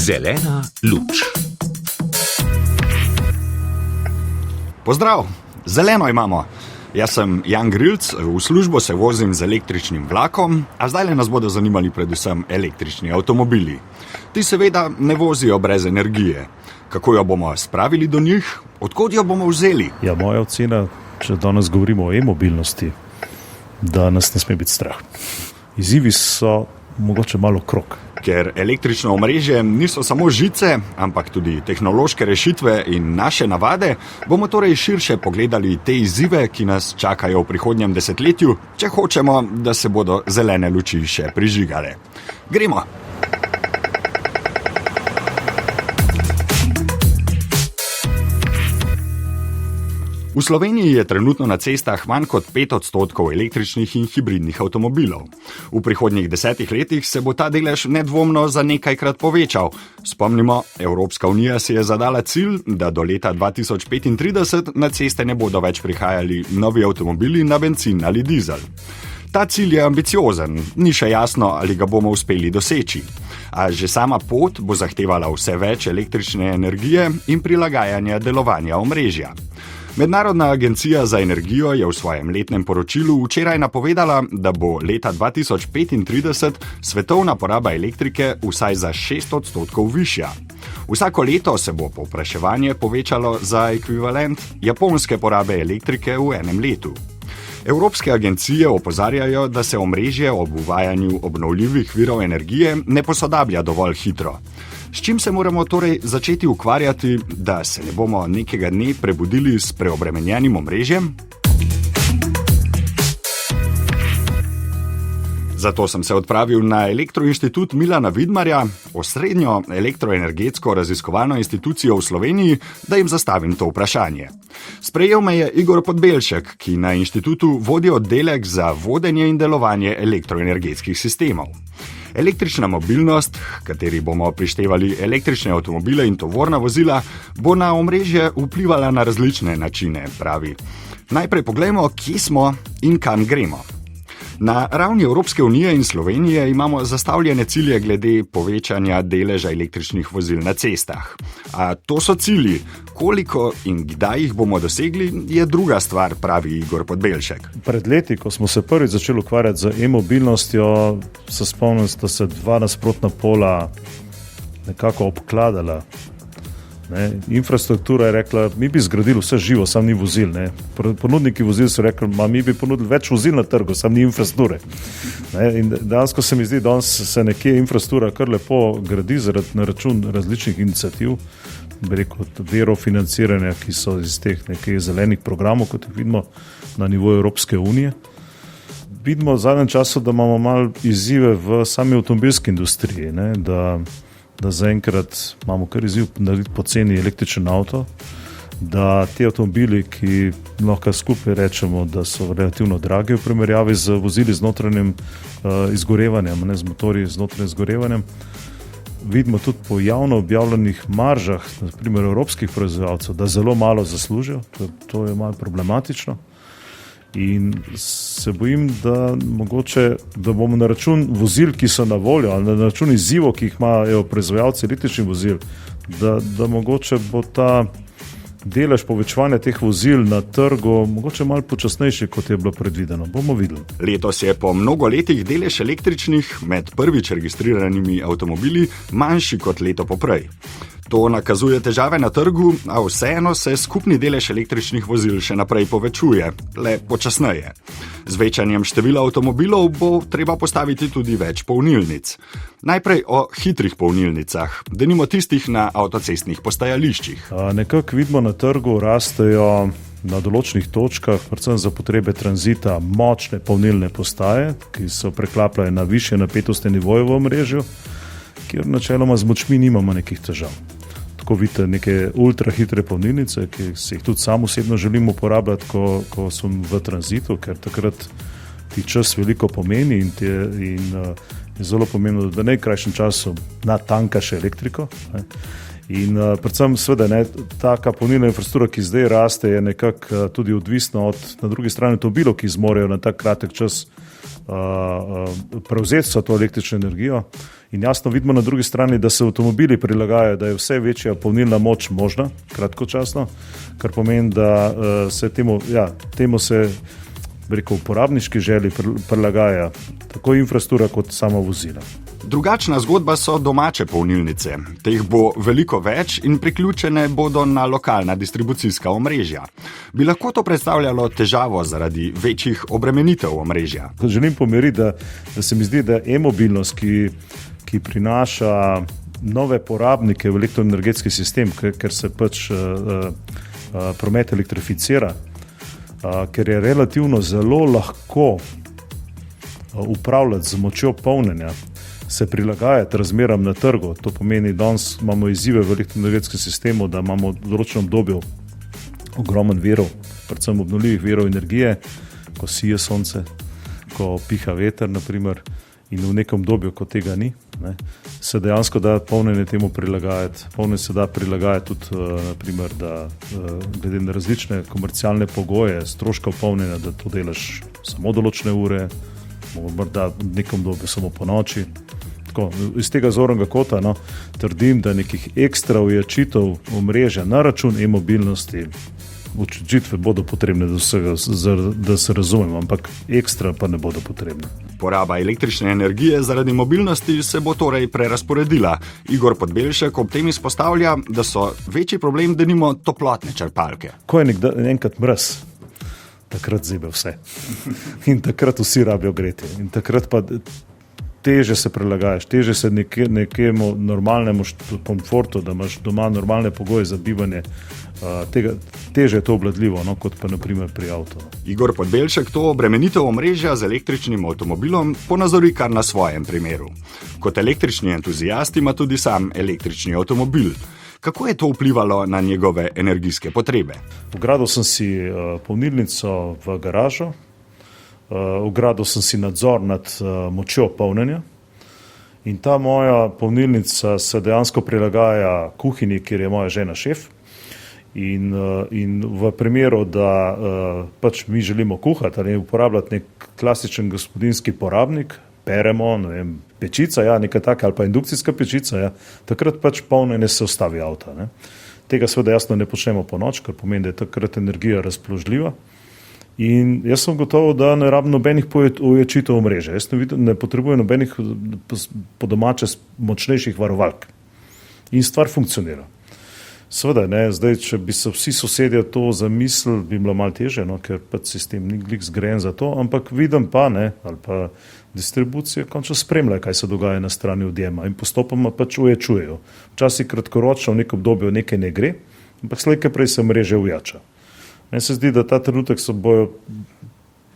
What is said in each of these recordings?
Zelena luč. Pozdrav, zeleno imamo. Jaz sem Jan Grilc, v službo se vozim z električnim vlakom, a zdaj nas bodo zanimali predvsem električni avtomobili. Ti seveda ne vozijo brez energije. Kako jo bomo spravili do njih? Odkot jo bomo vzeli? Ja, moja ocena, če danes govorimo o e-mobilnosti, da nas ne sme biti strah. Izzivi so mogoče malo krog. Ker električno omrežje niso samo žice, ampak tudi tehnološke rešitve in naše navade, bomo torej širše pogledali te izzive, ki nas čakajo v prihodnjem desetletju, če hočemo, da se bodo zelene luči še prižigale. Gremo! V Sloveniji je trenutno na cestah manj kot 5% električnih in hibridnih avtomobilov. V prihodnjih 10 letih se bo ta delež nedvomno za nekajkrat povečal. Spomnimo, Evropska unija si je zadala cilj, da do leta 2035 na ceste ne bodo več prihajali novi avtomobili na bencin ali dizel. Ta cilj je ambiciozen, ni še jasno, ali ga bomo uspeli doseči. A že sama pot bo zahtevala vse več električne energije in prilagajanja delovanja omrežja. Mednarodna agencija za energijo je v svojem letnem poročilu včeraj napovedala, da bo leta 2035 svetovna poraba elektrike vsaj za 6% višja. Vsako leto se bo povpraševanje povečalo za ekvivalent japonske porabe elektrike v enem letu. Evropske agencije opozarjajo, da se omrežje ob uvajanju obnovljivih virov energije ne posodablja dovolj hitro. S čim se moramo torej začeti ukvarjati, da se ne bomo nekega dne prebudili s preobremenjenim omrežjem? Zato sem se odpravil na Elektroinštitut Milana Vidmarja, osrednjo elektroenergetsko raziskovalno institucijo v Sloveniji, da jim zastavim to vprašanje. Sprejel me je Igor Podbelšek, ki na inštitutu vodi oddelek za vodenje in delovanje elektroenergetskih sistemov. Električna mobilnost, kateri bomo prištevali električne avtomobile in tovorna vozila, bo na omrežje vplivala na različne načine, pravi. Najprej poglejmo, kje smo in kam gremo. Na ravni Evropske unije in Slovenije imamo zastavljene cilje glede povečanja deleža električnih vozil na cestah. A to so cilji. Koliko in kdaj jih bomo dosegli, je druga stvar, pravi Igor Podbelšek. Pred leti, ko smo se prvič začeli ukvarjati z e-mobilnostjo, se spomnim, da se dva nasprotna pola nekako obkladala. Infrastruktura je rekla, mi bi zgradili vse živo, sam ni vozil. Ponudniki vozil so rekli, mi bi ponudili več vozil na trgu, sam ni infrastrukture. In dejansko se mi zdi, da se nekje infrastruktura kar lepo gradi na račun različnih iniciativ, bi rekel, verov financiranja, ki so iz teh nekih zelenih programov, kot jih vidimo na nivoju Evropske unije. Vidimo v zadnjem času, da imamo malo izzive v sami avtomobilski industriji, da zaenkrat imamo kar izziv narediti poceni električen avto, da ti avtomobili, ki lahko skupaj rečemo, da so relativno dragi v primerjavi z vozili z notranjim izgorevanjem, z motorji z notranjim izgorevanjem, vidimo tudi po javno objavljenih maržah, na primer evropskih proizvajalcev, da zelo malo zaslužijo, to je malo problematično. In se bojim, da mogoče, da bomo na račun vozil, ki so na voljo, ali na račun izzivov, ki jih imajo proizvajalci električnih vozil, da mogoče bo ta delež povečevanja teh vozil na trgu mogoče malo počasnejši, kot je bilo predvideno. Bomo videli. Letos je po mnogo letih delež električnih med prvič registriranimi avtomobili manjši kot leto poprej. To nakazuje težave na trgu, a vseeno se skupni delež električnih vozil še naprej povečuje, le počasneje. Z večanjem števila avtomobilov bo treba postaviti tudi več polnilnic. Najprej o hitrih polnilnicah, denimo tistih na avtocestnih postajališčih. Nekako vidimo na trgu rastejo na določenih točkah, predvsem za potrebe tranzita, močne polnilne postaje, ki so preklapljene na višje napetostne nivoje v omrežju, kjer načeloma z močmi nimamo nekih težav. Tako vidite neke ultrahitre polnilnice, ki si jih tudi sam osebno želim uporabljati, ko sem v tranzitu, ker takrat ti čas veliko pomeni in je zelo pomembno, da v najkrajšem času natankaš elektriko. In predvsem seveda taka polnilna infrastruktura, ki zdaj raste, je nekako tudi odvisna od na drugi strani avtomobilov, ki zmorejo na tak kratek čas prevzeti to električno energijo. In jasno vidimo na drugi strani, da se avtomobili prilagajajo, da je vse večja polnilna moč možna, kratkočasno, kar pomeni, da se temu se uporabniški želji prilagaja tako infrastruktura kot sama vozila. Drugačna zgodba so domače polnilnice. Teh bo veliko več in priključene bodo na lokalna distribucijska omrežja. Bi lahko to predstavljalo težavo zaradi večjih obremenitev omrežja? Želim pomiriti, da se mi zdi, da e-mobilnost, ki prinaša nove porabnike v elektroenergetski sistem, ker se promet elektrificira, ker je relativno zelo lahko upravljati z močjo polnjenja, se prilagajati razmeram na trgu. To pomeni, danes imamo izzive v elektroenergetskem sistemu, da imamo v določenem obdobju ogromen virov, predvsem obnovljivih virov energije, ko sije sonce, ko piha veter, naprimer, in v nekem obdobju, ko tega ni, se dejansko da polnjenje temu prilagajati. Polnjenje se da prilagajati tudi, naprimer, da glede na različne komercialne pogoje, stroškov polnjenja, da to delaš samo določene ure, morda v nekem obdobju samo po noči. Tako, iz tega zornega kota trdim, da nekih ekstra ojačitev omrežja na račun e-mobilnosti, očitve bodo potrebne do vsega, da se razumemo, ampak ekstra pa ne bodo potrebne. Poraba električne energije zaradi mobilnosti se bo torej prerasporedila. Igor Podbelšek ob tem izpostavlja, da so večji problem denimo toplotne črpalke. Ko je enkrat mraz, takrat zebe vse. In takrat vsi rabijo gretje. In takrat pa teže se prilagajaš, teže se nekemu normalnemu komfortu, da imaš doma normalne pogoje za bivanje, teže je to obvladljivo, kot pa naprimer pri avtu. Igor Podbelšek to obremenitev omrežja z električnim avtomobilom ponazori kar na svojem primeru. Kot električni entuzijast ima tudi sam električni avtomobil. Kako je to vplivalo na njegove energijske potrebe? Vgradil sem si polnilnico v garažo, vgradil sem si nadzor nad močjo polnjenja in ta moja polnilnica se dejansko prilagaja kuhinji, kjer je moja žena šef. In v primeru, da mi želimo kuhati ali uporabljati nek klasičen gospodinjski porabnik, peremo, pečica, nekaj taka ali pa indukcijska pečica, takrat polnjenje se ustavi avta. Tega seveda jasno ne počnemo po noč, ker pomeni, da je takrat energija razpoložljiva. In jaz sem gotovo, da ne rabim nobenih ojačitev omrežja. Jaz ne potrebujem nobenih po domače močnejših varovalk. In stvar funkcionira. Seveda, zdaj, če bi se vsi sosedje to zamislili, bi bilo malo teže, ker sistem ni glih zgrajen za to, ampak vidim pa, ali pa distribucije končno spremljajo, kaj se dogaja na strani odjema in postopoma ojačujejo. Včasih kratkoročno v nekem obdobju nekaj ne gre, ampak slejkaj prej se mreže ojača. Meni se zdi, da ta trenutek se bojo,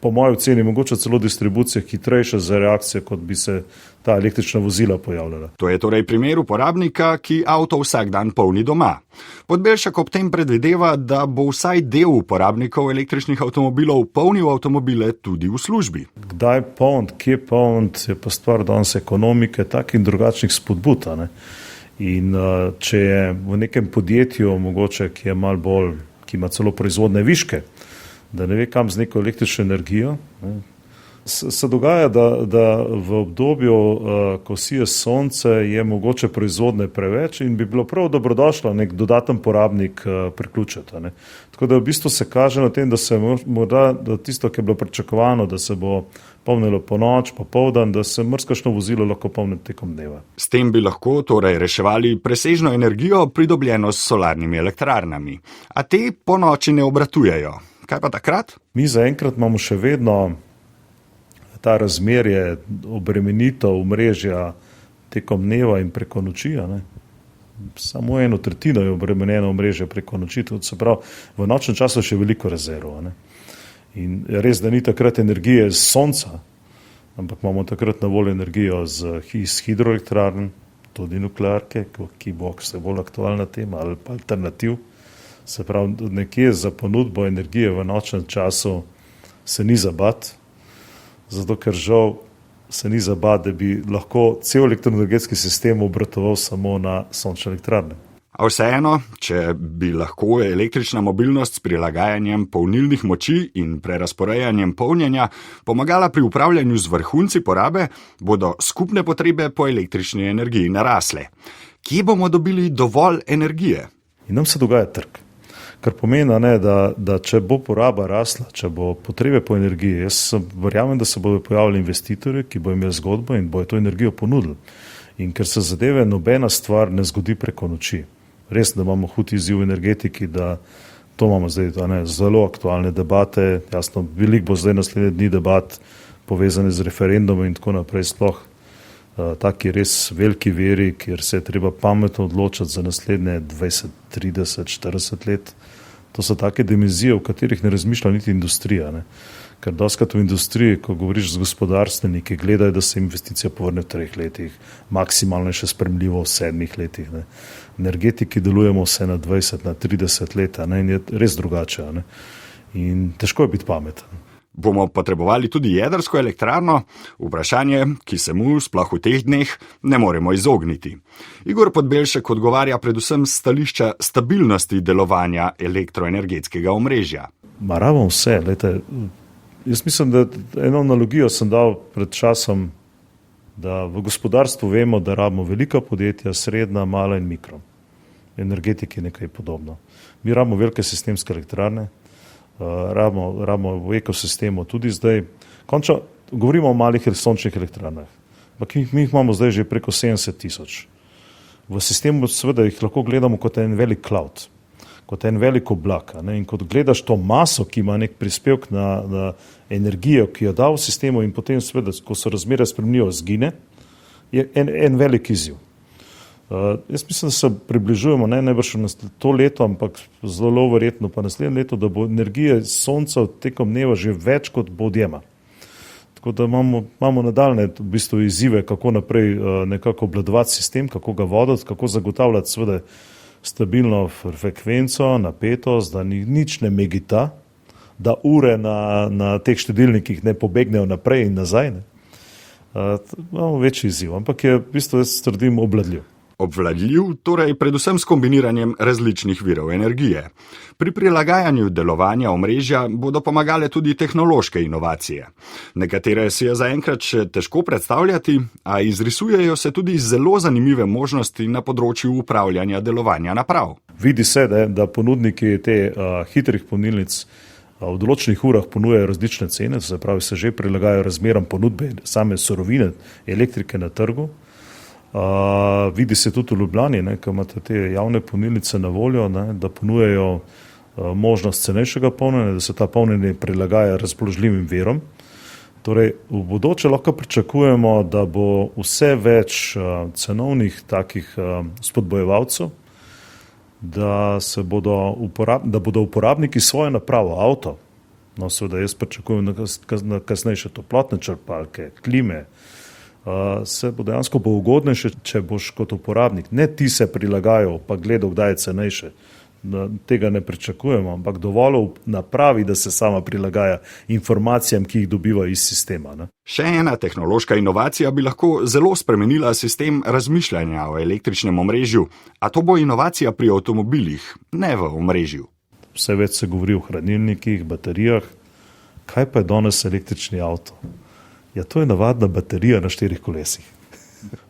po moji oceni, mogoče celo distribucije hitrejše za reakcije, kot bi se ta električna vozila pojavljala. To je torej primer uporabnika, ki avto vsak dan polni doma. Podbelšek ob tem predvideva, da bo vsaj del uporabnikov električnih avtomobilov polnil avtomobile tudi v službi. Kdaj polniti, kje polniti, je pa stvar danes ekonomike, tak in drugačnih spodbud. In če je v nekem podjetju mogoče, ki je malo bolj, ki ima celo proizvodne viške, da ne ve kam z neko električno energijo. Se dogaja, da v obdobju, ko sije sonce, je mogoče proizvodne preveč in bi bilo prav dobrodošlo nek dodaten porabnik priključiti. Tako da v bistvu se kaže na tem, da se morda tisto, ki je bilo pričakovano, da se bo polnilo po noč, popoldan, da se mrzkašno vozilo lahko polni tekom dneva. S tem bi lahko torej reševali presežno energijo, pridobljeno s solarnimi elektrarnami. A te po noči ne obratujejo. Kaj pa takrat? Mi zaenkrat imamo še vedno ta razmerje obremenitev omrežja tekom dneva in preko noči. Samo 1/3 je obremenjeno omrežje preko noči, tudi se pravi, v nočnem času še veliko rezerv. In res, da ni takrat energije z sonca, ampak imamo takrat na voljo energijo iz hidroelektrarn, tudi nuklearke, ki bo vse bolj aktualna tema, ali pa alternativ. Se pravi, nekje za ponudbo energije v nočnem času se ni zabat, zato ker žal se ni zabat, da bi lahko cel elektroenergetski sistem obratoval samo na sončne elektrarne. A vseeno, če bi lahko električna mobilnost s prilagajanjem polnilnih moči in prerazporejanjem polnjenja pomagala pri upravljanju z vrhunci porabe, bodo skupne potrebe po električni energiji narasle. Kje bomo dobili dovolj energije? In nam se dogaja trg. Kar pomeni, da če bo poraba rasla, če bo potrebe po energiji, jaz verjamem, da se bodo pojavili investitorji, ki bodo imeli zgodbo in bodo to energijo ponudili. In ker se zadeve nobena stvar ne zgodi preko noči. Res, da imamo hud izziv v energetiki, da to imamo zdaj zelo aktualne debate. Jasno, veliko bo zdaj naslednje dni debat povezane z referendumom in tako naprej. Sploh taki res veliki veri, kjer se je treba pametno odločati za naslednje 20, 30, 40 let. To so take dimenzije, v katerih ne razmišlja niti industrija. Ker doskrat v industriji, ko govoriš z gospodarstveniki, gledajo, da se investicija povrne v 3 letih, maksimalno je še spremljivo v 7 letih. Energetiki delujemo vse na 20, na 30 let in je res drugače. In težko je biti pameten. Bomo potrebovali tudi jedrsko elektrarno? Vprašanje, ki se mu sploh v teh dneh ne moremo izogniti. Igor Podbelšek odgovarja predvsem s stališča stabilnosti delovanja elektroenergetskega omrežja. Rabimo vse, lejte. Jaz mislim, da eno analogijo sem dal pred časom, da v gospodarstvu vemo, da rabimo velika podjetja, srednja, mala in mikro. Energetiki je nekaj podobno. Mi rabimo velike sistemske elektrarne, rabimo v ekosistemu tudi zdaj. Končno govorimo o malih sončnih elektrarnah, ampak mi jih imamo zdaj že preko 70 000. V sistemu seveda jih lahko gledamo kot en velik cloud, kot en velik oblak. In kot gledaš to maso, ki ima nek prispevek na energijo, ki jo da v sistemu in potem seveda, ko se razmere spremenijo, zgine, je en velik izziv. Jaz mislim, da se približujemo, ne najbrž to leto, ampak zelo verjetno pa naslednje leto, da bo energije sonca tekom dneva že več kot bo odjema. Tako da imamo nadaljne v bistvu izzive, kako naprej nekako obvladovati sistem, kako ga voditi, kako zagotavljati seveda stabilno frekvenco, napetost, da nič ne megita, da ure na teh štedilnikih ne pobegnejo naprej in nazaj. Imamo večji izziv, ampak je v bistvu, jaz trdim, obvladljiv. Obvladljiv, torej predvsem s kombiniranjem različnih virov energije. Pri prilagajanju delovanja omrežja bodo pomagale tudi tehnološke inovacije. Nekatere si je zaenkrat še težko predstavljati, a izrisujejo se tudi zelo zanimive možnosti na področju upravljanja delovanja naprav. Vidi se, da ponudniki te hitrih polnilnic v določenih urah ponujajo različne cene, se pravi, se že prilagajajo razmeram ponudbe same surovine elektrike na trgu. Vidi se tudi v Ljubljani, ko imate te javne polnilnice na voljo, da ponujajo možnost cenejšega polnjenja, da se ta polnjenje prilagaja razpoložljivim virom. Torej, v bodoče lahko pričakujemo, da bo vse več cenovnih takih spodbojevalcev, da bodo uporabniki svojo napravo, avto, seveda jaz pričakujem na kasnejše toplotne črpalke, klime, se bo dejansko bo ugodnejše, če boš kot uporabnik, ne ti se prilagajal, pa gledal, kdaj je cenejše. Tega ne pričakujemo, ampak dovolj napravi, da se sama prilagaja informacijam, ki jih dobiva iz sistema. Še ena tehnološka inovacija bi lahko zelo spremenila sistem razmišljanja o električnem omrežju, a to bo inovacija pri avtomobilih, ne v omrežju. Vse več se govori o hranilnikih, baterijah. Kaj pa je danes električni avto? Ja, to je navadna baterija na 4 kolesih.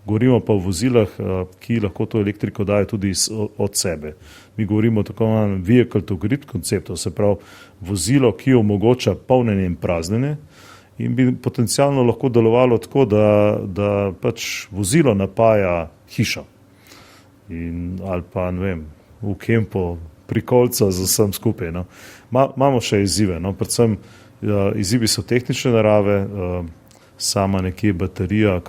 Govorimo pa o vozilah, ki lahko to elektriko dajo tudi od sebe. Mi govorimo o tako imenovanem vehicle to grid konceptu, se pravi vozilo, ki omogoča polnjenje in praznjenje in bi potencialno lahko delovalo tako, da pač vozilo napaja hišo. Ali pa, ne vem, v kempu prikolica z vsem skupaj. Imamo še izzive, predvsem izzivi so tehnične narave, sama nekje baterija,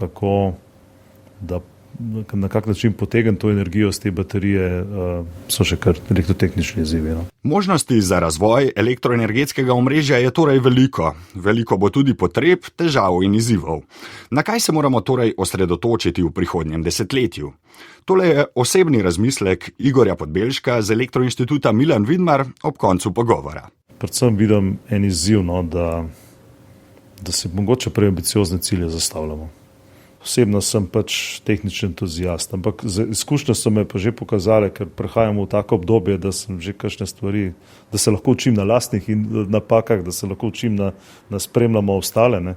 na kak način potegnem to energijo z te baterije, so še kar elektrotehnični izzivi. Možnosti za razvoj elektroenergetskega omrežja je torej veliko. Veliko bo tudi potreb, težav in izzivov. Na kaj se moramo torej osredotočiti v prihodnjem desetletju? Tole je osebni razmislek Igorja Podbelška z Elektroinštituta Milan Vidmar ob koncu pogovora. Predvsem vidim en izziv, da si mogoče preambiciozne cilje zastavljamo. Osebno sem pač tehnični entuzijast, ampak izkušnje so me pa že pokazale, ker prehajamo v tako obdobje, da sem že kakšne stvari, da se lahko učim na lastnih napakah, da se lahko učim na spremljamo ostale, ne.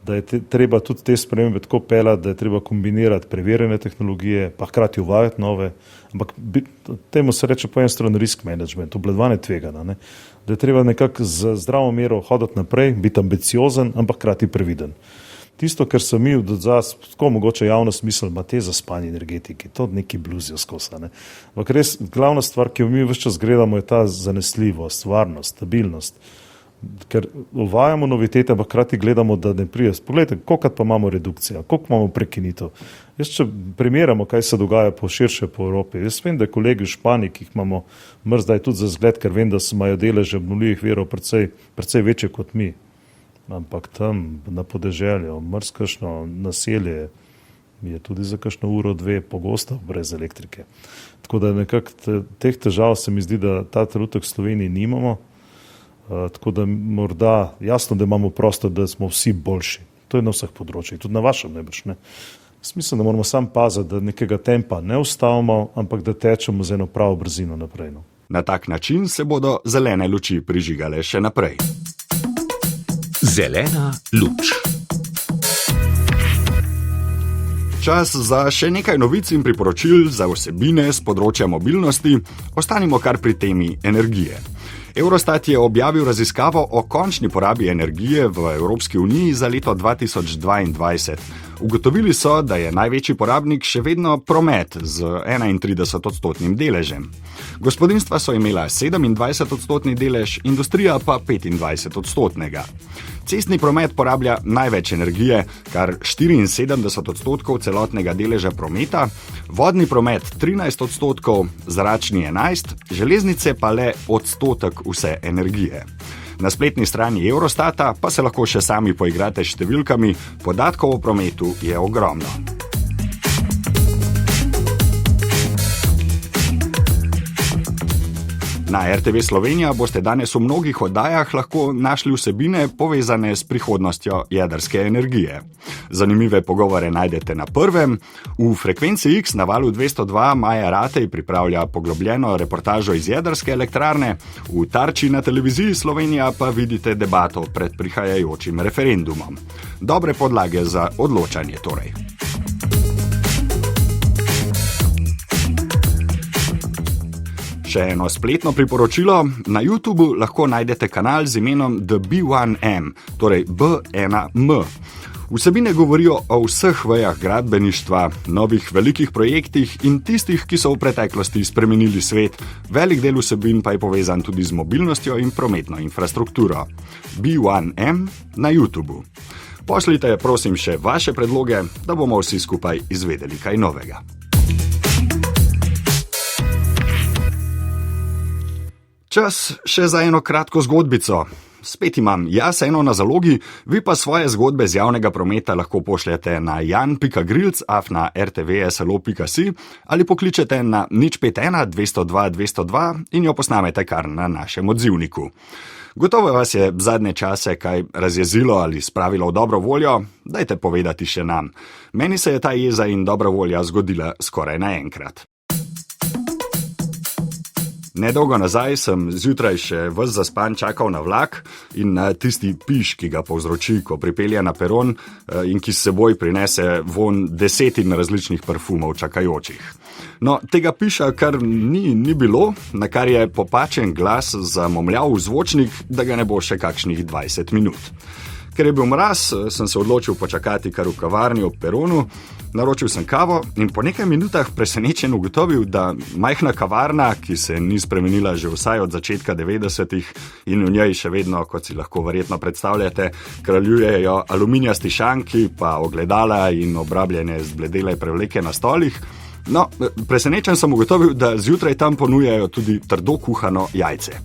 Da je treba tudi te spremembe tako peljati, da je treba kombinirati preverjene tehnologije, pa hkrati uvajati nove, ampak temu se reče po eni strani risk management, obvladovanje tveganja, ne. Da je treba nekako z zdravo mero hoditi naprej, biti ambiciozen, ampak hkrati previden. Tisto, kar so mi tako mogoče javnost mislili, ima te zaspani energetiki, to neki bluzijo skozi, ne. Ampak res glavna stvar, ki jo mi ves čas gledamo, je ta zanesljivost, varnost, stabilnost. Ker uvajamo novitete, ampak hkrati gledamo, da ne prije. Poglejte, koliko pa imamo redukcija, koliko imamo prekinitev. Jaz, če primerjamo, kaj se dogaja širše po Evropi, jaz vem, da kolegi v Španiji, ki jih imamo zdaj tudi za zgled, ker vem, da imajo deleže obnovljivih virov precej večje kot mi. Ampak tam na podeželju, kakšno naselje je tudi za kakšno uro, dve pogosto brez elektrike. Tako da nekako teh težav se mi zdi, da ta trenutek v Sloveniji nimamo. Tako da morda jasno, da imamo prostor, da smo vsi boljši. To je na vseh področjih, tudi na vašem najbrž, ne. Mislim, da moramo sam paziti, da nekega tempa ne ustavimo, ampak da tečemo z eno pravo brzino naprej. No. Na tak način se bodo zelene luči prižigale še naprej. Zelena luč. Čas za še nekaj novic in priporočil za vsebine z področja mobilnosti. Ostanimo kar pri temi energije. Eurostat je objavil raziskavo o končni porabi energije v Evropski uniji za leto 2022. Ugotovili so, da je največji porabnik še vedno promet z 31% deležem. Gospodinjstva so imela 27% delež, industrija pa 25%. Cestni promet porablja največ energije, kar 74% celotnega deleža prometa, vodni promet 13%, zračni 11%, železnice pa le odstotek vse energije. Na spletni strani Eurostata pa se lahko še sami poigrate s številkami, podatkov o prometu je ogromno. Na RTV Slovenija boste danes v mnogih oddajah lahko našli vsebine povezane s prihodnostjo jedrske energije. Zanimive pogovore najdete na Prvem. V Frekvenci X na valu 202 Maja Ratej pripravlja poglobljeno reportažo iz jedrske elektrarne, v Tarči na televiziji Slovenija pa vidite debato pred prihajajočim referendumom. Dobre podlage za odločanje torej. Še eno spletno priporočilo. Na YouTubu lahko najdete kanal z imenom The B1M, torej B1M. Vsebine govorijo o vseh vejah gradbeništva, novih velikih projektih in tistih, ki so v preteklosti spremenili svet. Velik del vsebin pa je povezan tudi z mobilnostjo in prometno infrastrukturo. B1M na YouTubu. Pošljite, prosim, še vaše predloge, da bomo vsi skupaj izvedeli kaj novega. Čas še za eno kratko zgodbico. Spet imam jaz eno na zalogi, vi pa svoje zgodbe z javnega prometa lahko pošljete na jan.grilc@rtvslo.si ali pokličete na 051 202 202 in jo posnamete kar na našem odzivniku. Gotovo vas je zadnje čase kaj razjezilo ali spravilo v dobro voljo, dajte povedati še nam. Meni se je ta jeza in dobra volja zgodila skoraj naenkrat. Nedolgo nazaj sem zjutraj še ves zaspan čakal na vlak in na tisti piš, ki ga povzroči, ko pripelje na peron in ki s seboj prinese von desetin različnih parfumov čakajočih. No, tega piša kar ni bilo, na kar je popačen glas zamomljal v zvočnik, da ga ne bo še kakšnih 20 minut. Ker je bil mraz, sem se odločil počakati kar v kavarni ob peronu, naročil sem kavo in po nekaj minutah presenečen ugotovil, da majhna kavarna, ki se ni spremenila že vsaj od začetka 90-ih in v njej še vedno, kot si lahko verjetno predstavljate, kraljujejo aluminijasti šanki, pa ogledala in obrabljene zbledele prevleke na stolih. No, presenečen sem ugotovil, da zjutraj tam ponujajo tudi trdo kuhano jajce.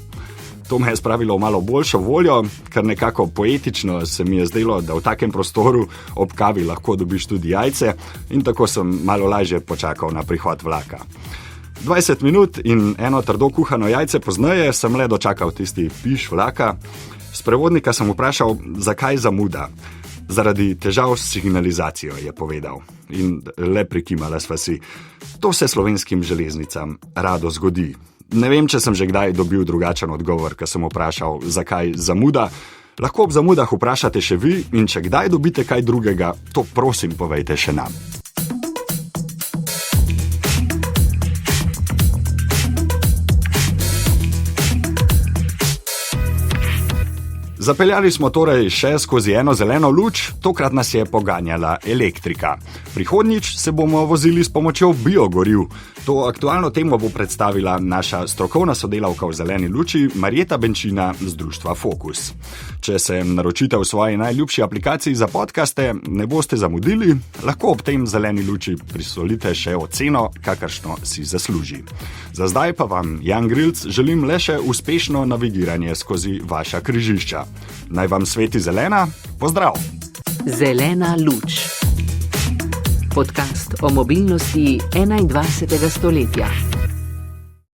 To me je spravilo v malo boljšo voljo, ker nekako poetično se mi je zdelo, da v takem prostoru ob kavi lahko dobiš tudi jajce in tako sem malo lažje počakal na prihod vlaka. 20 minut in eno trdo kuhano jajce pozneje sem le dočakal tisti piš vlaka. Sprevodnika sem vprašal, zakaj zamuda. Zaradi težav s signalizacijo, je povedal. In le prikimala sva si. To se slovenskim železnicam rado zgodi. Ne vem, če sem že kdaj dobil drugačen odgovor, ko sem vprašal, zakaj zamuda. Lahko ob zamudah vprašate še vi in če kdaj dobite kaj drugega, to prosim povejte še nam. Zapeljali smo torej še skozi eno zeleno luč, tokrat nas je poganjala elektrika. Prihodnjič se bomo vozili s pomočjo biogoriv. To aktualno temo bo predstavila naša strokovna sodelavka v zeleni luči Marjeta Benčina z društva Fokus. Če se naročite v svoji najljubši aplikaciji za podcaste, ne boste zamudili, lahko ob tem zeleni luči prisolite še oceno, kakršno si zasluži. Za zdaj pa vam, Jan Grilc, želim le še uspešno navigiranje skozi vaša križišča. Naj vam sveti zelena, pozdrav! Zelena luč. Podcast o mobilnosti 21. stoletja.